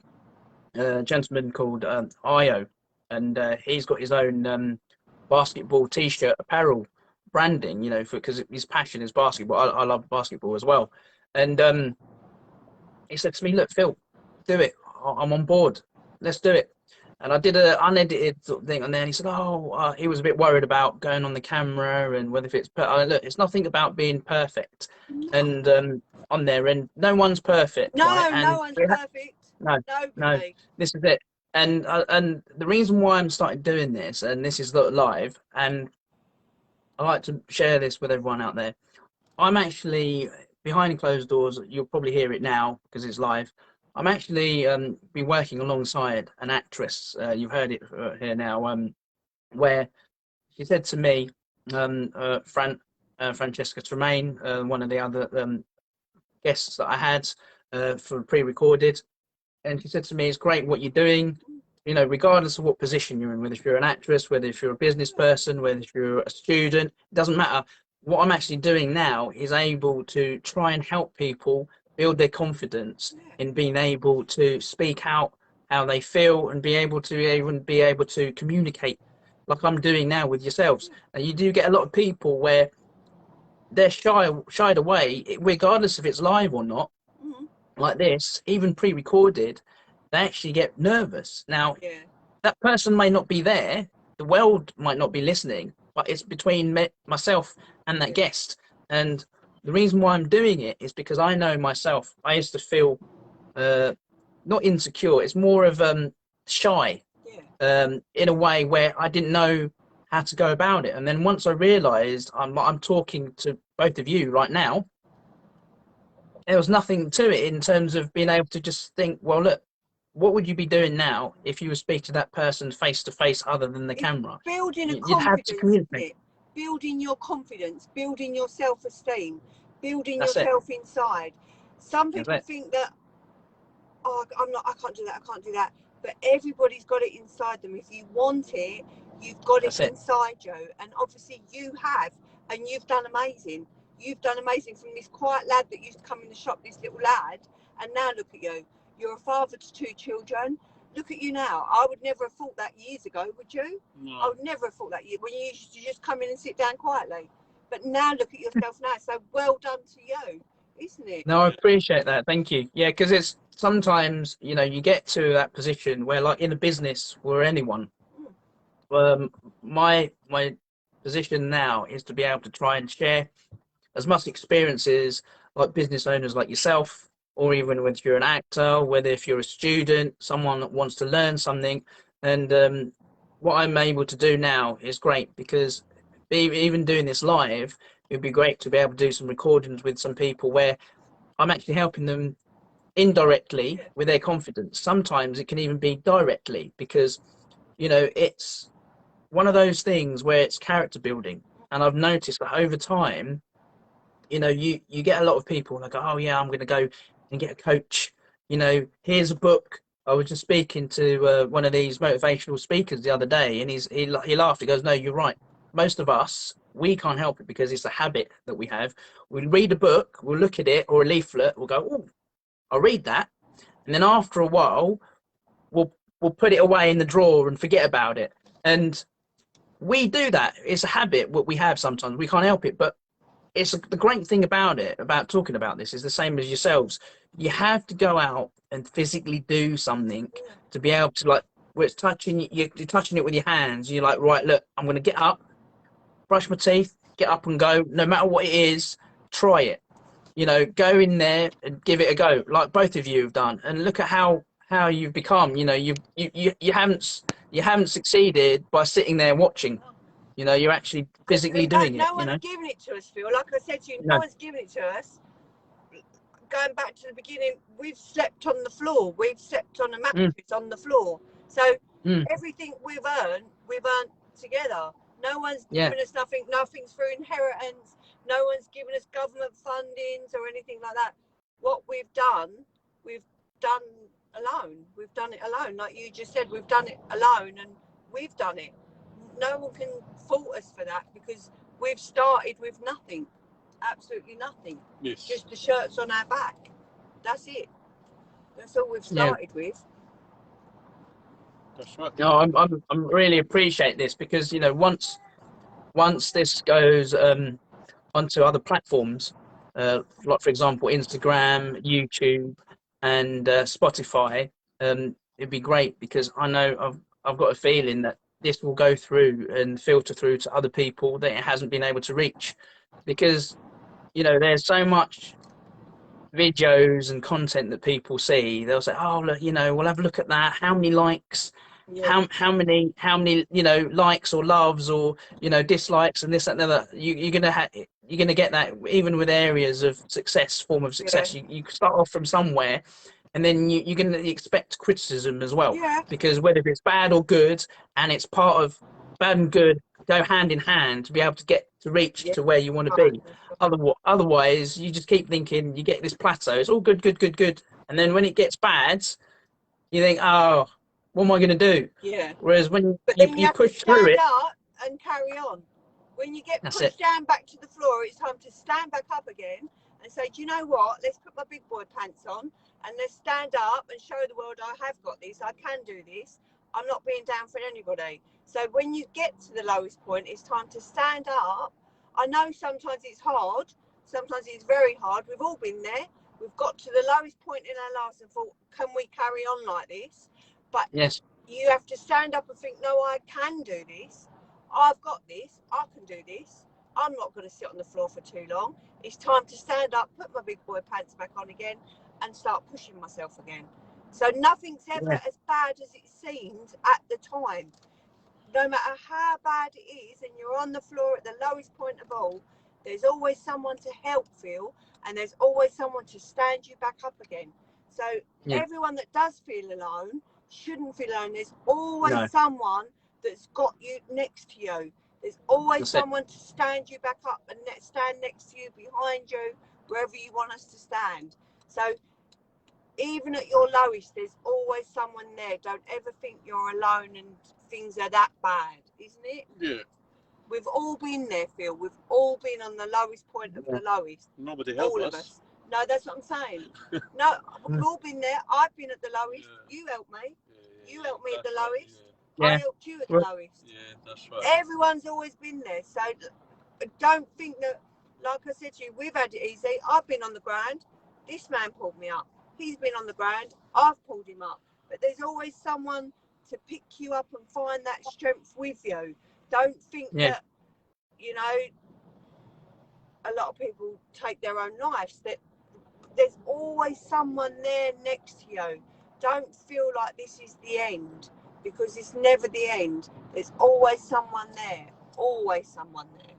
a gentleman called Io, and he's got his own basketball T-shirt apparel branding, you know, because his passion is basketball. I love basketball as well. And he said to me, look, Phil, do it. I'm on board. Let's do it. And I did an unedited sort of thing on there, and he said, oh, he was a bit worried about going on the camera and whether it's look, it's nothing about being perfect. And on there, and no one's perfect. No, right? And no one's perfect. No, this is it. And the reason why I'm starting doing this, and this is live, and I like to share this with everyone out there. I'm actually behind closed doors. You'll probably hear it now because it's live. I'm actually been working alongside an actress. You've heard it here now. Where she said to me, Francesca Tremaine, one of the other guests that I had for pre-recorded, and she said to me, "It's great what you're doing. You know, regardless of what position you're in, whether if you're an actress, whether if you're a business person, whether if you're a student, it doesn't matter. What I'm actually doing now is able to try and help people build their confidence in being able to speak out how they feel and be able to communicate like I'm doing now with yourselves. And you do get a lot of people where they're shied away, regardless if it's live or not, like this, even pre-recorded, they actually get nervous. Now, that person may not be there, the world might not be listening, but it's between myself and that guest. And the reason why I'm doing it is because I know myself. I used to feel not insecure, it's more of shy, in a way where I didn't know how to go about it. And then once I realized I'm talking to both of you right now, there was nothing to it in terms of being able to just think, well, look, what would you be doing now if you would speak to that person face to face other than the camera? Building a You'd have to communicate. Building your confidence, building your self-esteem, building That's yourself inside. Some people That's it. think that, oh, I can't do that, I can't do that. But everybody's got it inside them. If you want it, you've got it inside you. And obviously you have, and you've done amazing. You've done amazing from this quiet lad that used to come in the shop, this little lad, and now look at you. You're a father to 2 children. Look at you now. I would never have thought that years ago, would you? No. I would never have thought that when you used to just come in and sit down quietly. But now look at yourself now. So well done to you, isn't it? No, I appreciate that. Thank you. Yeah, because it's sometimes, you know, you get to that position where, like in a business or anyone, my position now is to be able to try and share as much experiences like business owners like yourself, or even whether you're an actor, whether if you're a student, someone that wants to learn something. And what I'm able to do now is great, because even doing this live, it'd be great to be able to do some recordings with some people where I'm actually helping them indirectly with their confidence. Sometimes it can even be directly, because, you know, it's one of those things where it's character building. And I've noticed that over time, you know, you get a lot of people like, oh yeah, I'm going to go and get a coach. You know, here's a book. I was just speaking to one of these motivational speakers the other day, and he laughed. He goes, no, you're right. Most of us, we can't help it because it's a habit that we have. We'll read a book, we'll look at it, or a leaflet, we'll go, oh, I'll read that. And then after a while, we'll put it away in the drawer and forget about it. And we do that. It's a habit what we have sometimes. We can't help it. But it's the great thing about it, about talking about this, is the same as yourselves. You have to go out and physically do something to be able to, like, where it's touching, you're touching it with your hands. You're like, right, look, I'm going to get up, brush my teeth, get up and go. No matter what it is, try it. You know, go in there and give it a go, like both of you have done. And look at how you've become. You know, you haven't succeeded by sitting there watching. You know, you're actually physically doing it. No one's giving it to us, Phil. Like I said to you, no one's giving it to us. Going back to the beginning, we've slept on the floor. We've slept on a mattress on the floor. So everything we've earned together. No one's giving us nothing. Nothing's through inheritance. No one's giving us government fundings or anything like that. What we've done alone. We've done it alone. Like you just said, we've done it alone, and we've done it. No one can fault us for that, because we've started with nothing, absolutely nothing. Yes. Just the shirts on our back. That's it. That's all we've started with. That's right. No, I'm really appreciate this, because, you know, once this goes onto other platforms, like for example Instagram, YouTube, and Spotify, it'd be great, because I know I've got a feeling that this will go through and filter through to other people that it hasn't been able to reach, because, you know, there's so much videos and content that people see. They'll say, oh, look, you know, we'll have a look at that. How many likes? How many, you know, likes or loves or, you know, dislikes and this, that, and the other. You're gonna have, you're going to get that even with areas of success, form of success. You start off from somewhere, and then you're going to expect criticism as well, Yeah. because whether it's bad or good, and it's part of bad and good go hand in hand to be able to get to reach to where you want to be. Otherwise, you just keep thinking you get this plateau. It's all good, good, good, good, and then when it gets bad, you think, oh, what am I going to do? Yeah. Whereas when But then you have push to through stand it, up and carry on. When you get that's pushed it. down back to the floor, it's time to stand back up again and say, do you know what? Let's put my big boy pants on and let's stand up and show the world I have got this. I can do this. I'm not being down for anybody. So when you get to the lowest point, it's time to stand up. I know sometimes it's hard. Sometimes it's very hard. We've all been there. We've got to the lowest point in our lives and thought, can we carry on like this? But Yes. you have to stand up and think, no, I can do this. I've got this. I can do this. I'm not going to sit on the floor for too long. It's time to stand up, put my big boy pants back on again and start pushing myself again. So nothing's ever as bad as it seems at the time. No matter how bad it is and you're on the floor at the lowest point of all, there's always someone to help feel, and there's always someone to stand you back up again. So everyone that does feel alone shouldn't feel alone. There's always someone that's got you next to you. There's always someone to stand you back up and stand next to you, behind you, wherever you want us to stand. So even at your lowest, there's always someone there. Don't ever think you're alone and things are that bad, isn't it? Yeah. We've all been there, Phil. We've all been on the lowest point of the lowest. Nobody helped all us. Of us. No, that's what I'm saying. No, we've all been there. I've been at the lowest. You helped me. You helped me at the lowest. I helped you at the lowest. Yeah, that's right. Everyone's always been there. So don't think that, like I said to you, we've had it easy. I've been on the ground. This man pulled me up. He's been on the ground. I've pulled him up. But there's always someone to pick you up and find that strength with you. Don't think that, you know, a lot of people take their own lives. That there's always someone there next to you. Don't feel like this is the end, because it's never the end. There's always someone there. Always someone there.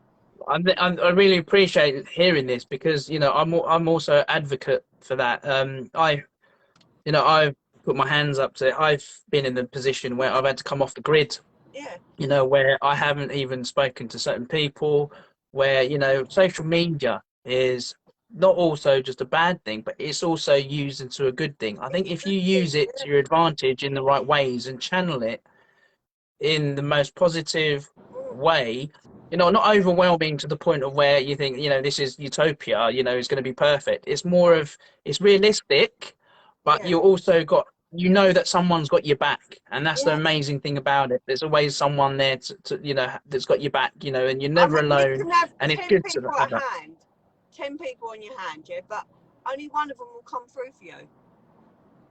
I really appreciate hearing this, because you know I'm also an advocate for that. I've put my hands up to it. I've been in the position where I've had to come off the grid. Yeah. You know, where I haven't even spoken to certain people, where, you know, social media is not also just a bad thing, but it's also used into a good thing. I think if you use it to your advantage in the right ways and channel it in the most positive way, you know, not overwhelming to the point of where you think, you know, this is utopia, you know, it's going to be perfect. It's more of, it's realistic, but you also got, you know, that someone's got your back, and that's the amazing thing about it. There's always someone there to you know, that's got your back, you know, and you're never alone. You can have and 10 it's good people to have at that. hand, 10 people on your hand, yeah, but only one of them will come through for you.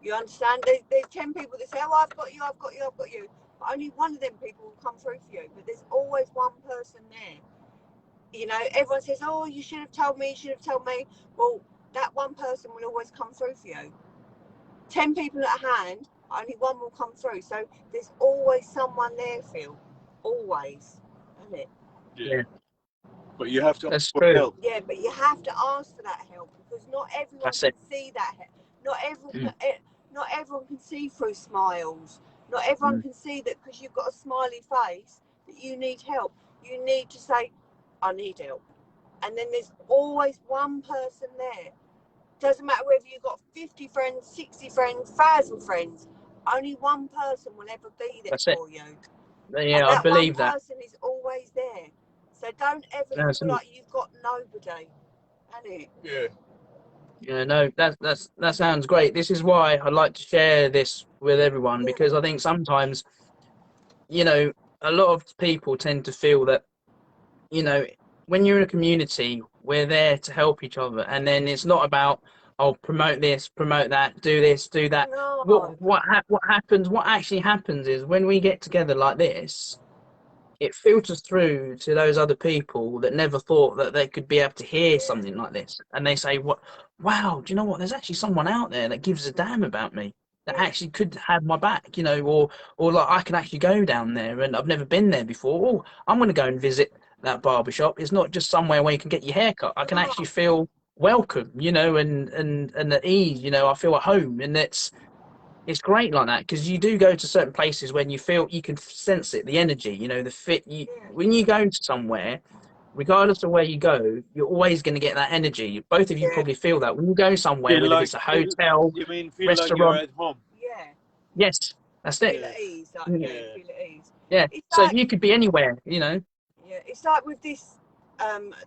You understand? There's 10 people that say, oh, I've got you, I've got you, I've got you. But only one of them people will come through for you. But there's always one person there. You know, everyone says, oh, you should have told me, you should have told me. Well, that one person will always come through for you. 10 people at hand, only one will come through. So there's always someone there, Phil. Always. Isn't it? Yeah. But you have to That's ask for true. help. Yeah, but you have to ask for that help, because not everyone can see that help. Not everyone can see through smiles. Not everyone can see that because you've got a smiley face that you need help. You need to say, I need help. And then there's always one person there. Doesn't matter whether you've got 50 friends, 60 friends, 1,000 friends. Only one person will ever be there for you. Yeah, and I believe one that. person is always there. So don't ever feel like you've got nobody. Isn't it? Yeah. Yeah, no, that sounds great. This is why I like to share this with everyone, because I think sometimes, you know, a lot of people tend to feel that, you know, when you're in a community, we're there to help each other, and then it's not about, oh, promote this, promote that, do this, do that. No. What happens? What actually happens is when we get together like this, it filters through to those other people that never thought that they could be able to hear something like this, and they say, "What? Wow! Do you know what? There's actually someone out there that gives a damn about me, that actually could have my back, you know, or like I can actually go down there, and I've never been there before. Oh, I'm going to go and visit that barbershop is not just somewhere where you can get your hair cut. I can actually feel welcome, you know, and at ease, you know, I feel at home, and it's great like that, because you do go to certain places when you feel you can sense it, the energy, you know, the fit. When you go to somewhere, regardless of where you go, you're always going to get that energy. Both of you probably feel that when you go somewhere, Feel whether like it's a hotel, feel like you're restaurant. at home. Yeah. Yes, that's it. Feel at ease, like, Mm. yeah, Yeah. feel at ease. Yeah. It's So like, you could be anywhere, you know. yeah, it's like with this,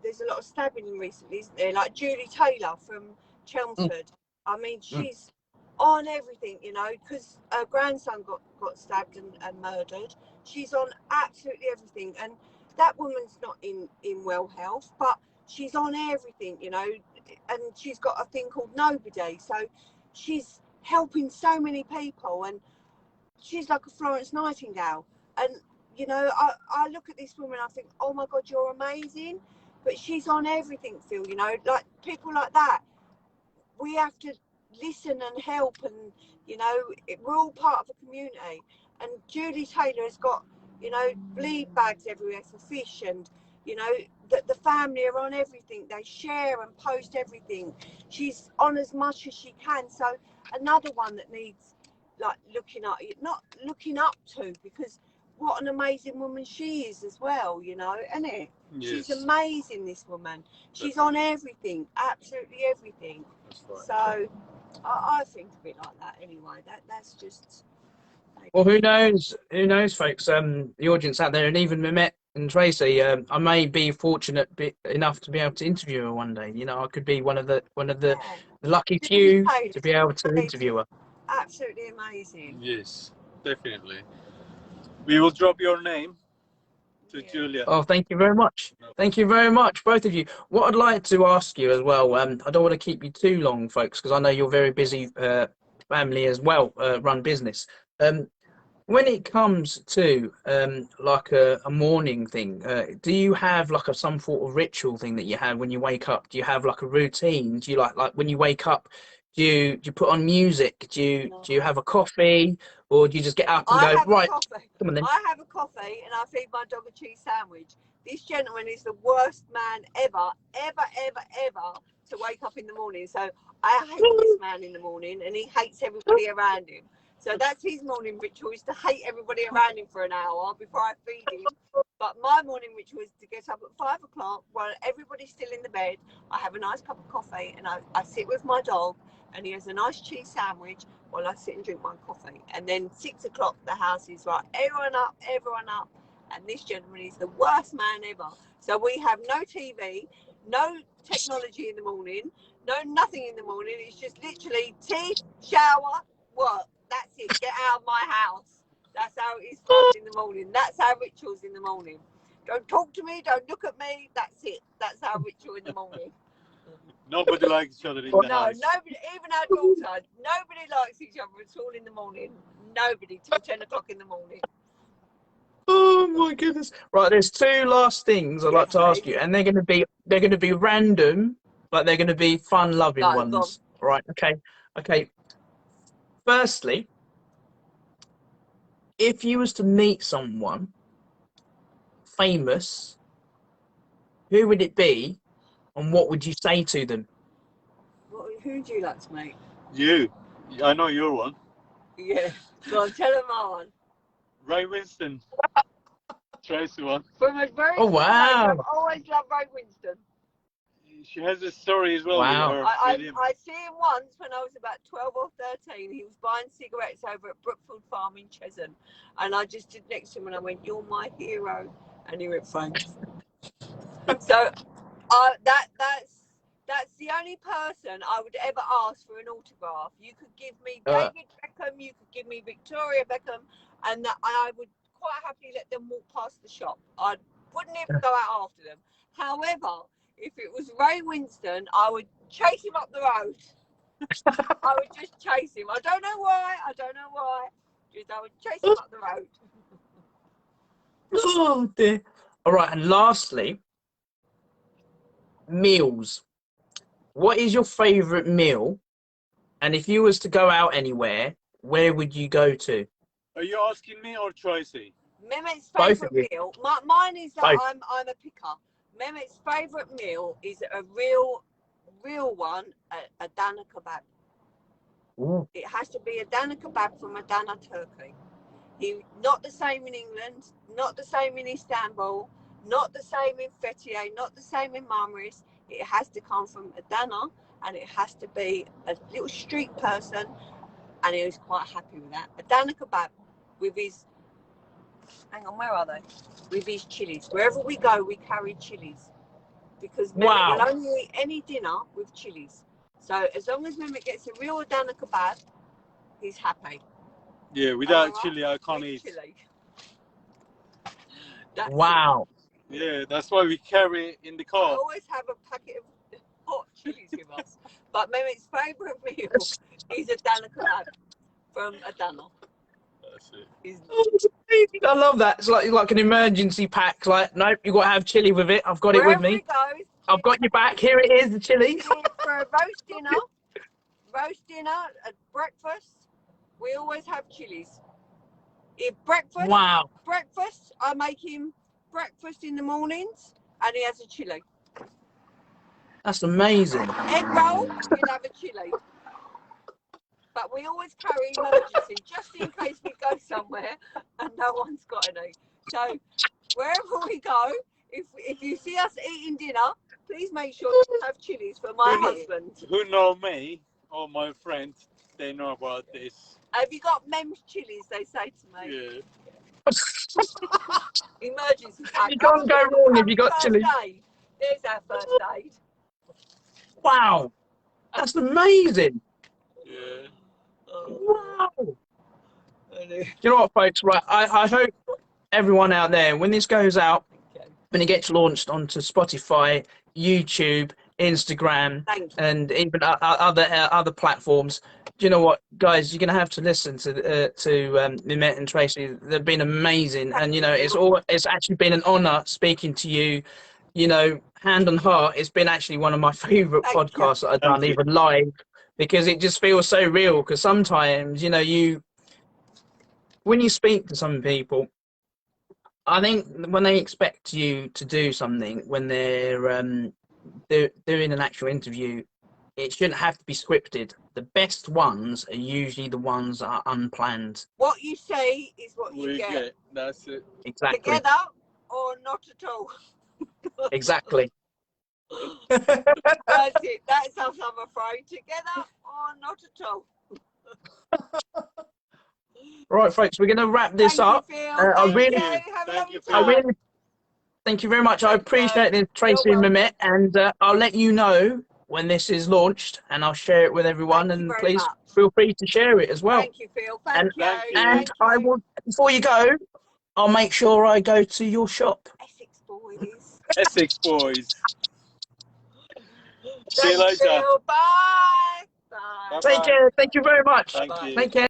there's a lot of stabbing recently, isn't there? Like Julie Taylor from Chelmsford. I mean, she's on everything, you know, because her grandson got stabbed and murdered. She's on absolutely everything. And that woman's not in well health, but she's on everything, you know, and she's got a thing called Nobody. So she's helping so many people, and she's like a Florence Nightingale. And you know, I look at this woman, I think, oh my God, you're amazing. But she's on everything, Phil, you know, like people like that. We have to listen and help, and, you know, we're all part of a community. And Julie Taylor has got, you know, bleed bags everywhere for fish, and, you know, the family are on everything. They share and post everything. She's on as much as she can. So another one that needs, like, not looking up to, because what an amazing woman she is as well, you know, isn't it? Yes. She's amazing, this woman. She's on everything, absolutely everything. That's right. So I think a bit like that anyway. That's just. Well, who knows? Who knows, folks? The audience out there, and even Mehmet and Tracey. I may be fortunate enough to be able to interview her one day. You know, I could be one of the lucky few to be able to interview her. Absolutely amazing. Yes, definitely. We will drop your name to Julia. Oh, thank you very much. Thank you very much, both of you. What I'd like to ask you as well, I don't want to keep you too long, folks, because I know you're very busy family as well, run business. When it comes to like a morning thing, do you have like some sort of ritual thing that you have when you wake up? Do you have like a routine? Do you like when you wake up, do you put on music? Do you have a coffee, or do you just get up and go, right, come on then? I have a coffee and I feed my dog a cheese sandwich. This gentleman is the worst man ever to wake up in the morning. So I hate this man in the morning, and he hates everybody around him. So that's his morning ritual, is to hate everybody around him for an hour before I feed him. But my morning ritual is to get up at 5 o'clock while everybody's still in the bed. I have a nice cup of coffee, and I sit with my dog, and he has a nice cheese sandwich while I sit and drink my coffee. And then 6 o'clock, the house is right. Everyone up. And this gentleman is the worst man ever. So we have no TV, no technology in the morning, no nothing in the morning. It's just literally tea, shower, work. That's it. Get out of my house. That's how it is for us in the morning. That's our rituals in the morning. Don't talk to me. Don't look at me. That's it. That's our ritual in the morning. Nobody likes each other in the house. No, nobody, even our daughter, nobody likes each other at all in the morning. Nobody till 10 o'clock in the morning. Oh my goodness! Right, there's two last things I'd like to ask you, and they're going to be random, but they're going to be fun-loving ones. Right? Okay. Firstly, if you was to meet someone famous, who would it be, and what would you say to them? Who would you like to meet? You. I know your one. Yeah. Go on, tell them on. Ray Winston. Tracey one. From a very wow! I've always loved Ray Winston. She has a story as well. Wow. With her, I see him once when I was about 12 or 13. He was buying cigarettes over at Brookfield Farm in Chesham, and I just stood next to him and I went, "You're my hero," and he went, "Thanks." So that's the only person I would ever ask for an autograph. You could give me David Beckham, you could give me Victoria Beckham, and I would quite happily let them walk past the shop. I wouldn't even go out after them. However, if it was Ray Winston, I would chase him up the road. I would just chase him. I don't know why. Just I would chase him up the road. Oh dear. All right, and lastly, meals. What is your favourite meal? And if you was to go out anywhere, where would you go to? Are you asking me or Tracey? Mehmet's Both of favourite you. meal. Mine is that Both. I'm a picker. Mehmet's favourite meal is a real one, a Dana kebab. Ooh. It has to be a Dana kebab from Adana, Turkey. Not the same in England, not the same in Istanbul, not the same in Fethiye, not the same in Marmaris. It has to come from Adana, and it has to be a little street person, and he was quite happy with that. Adana kebab with his, hang on, where are they? With his chilies. Wherever we go, we carry chilies. Because Mehmet will only eat any dinner with chilies. So as long as Mehmet gets a real Adana kebab, he's happy. Yeah, without chili, I can't eat. Chili. Wow. Yeah, that's why we carry in the I car. always have a packet of hot chilies with us. But Mehmet's favourite meal is Adana kebab from Adana. That's it. I love that. It's like an emergency pack. Like, nope, you got to have chili with it. I've got it with Wherever me. we go, I've got your back. Here it is, the chili. for a roast dinner, at breakfast, we always have chilies. If breakfast, I make him breakfast in the mornings, and he has a chili. That's amazing. Egg roll, he'll have a chili. But we always carry emergency, just in case we go somewhere and no one's got any. So wherever we go, if you see us eating dinner, please make sure you have chilies for my husband. Who know me or my friends, they know about this. Have you got Mem's chilies, they say to me. Yeah. Emergency pack. You can't go wrong if you got chili. Aid. There's our first aid. Wow. That's amazing. Yeah. Wow. You know what, folks? Right, I hope everyone out there, when this goes out, when it gets launched onto Spotify, YouTube, Instagram, and even other platforms, do you know what, guys? You're gonna have to listen to Mehmet and Tracey. They've been amazing, and you know, it's actually been an honour speaking to you. You know, hand on heart, it's been actually one of my favourite podcasts that I've done, even live, because it just feels so real. Because sometimes, you know, when you speak to some people, I think when they expect you to do something, when they're doing an actual interview, it shouldn't have to be scripted. The best ones are usually the ones that are unplanned. What you say is what you get. That's it. Exactly. Together or not at all. Exactly. That's it. That's us, I'm afraid. Together or not at all. Right, folks, we're going to wrap this up. Thank you very much. I appreciate it, Tracey and Mehmet, and I'll let you know when this is launched, and I'll share it with everyone. And please feel free to share it as well. Thank you, Phil. Thank you. And I will, before you go, I'll make sure I go to your shop. Essex boys. Essex boys. See you later. Bye. Bye. Take care. Thank you very much. Thank you. Take care.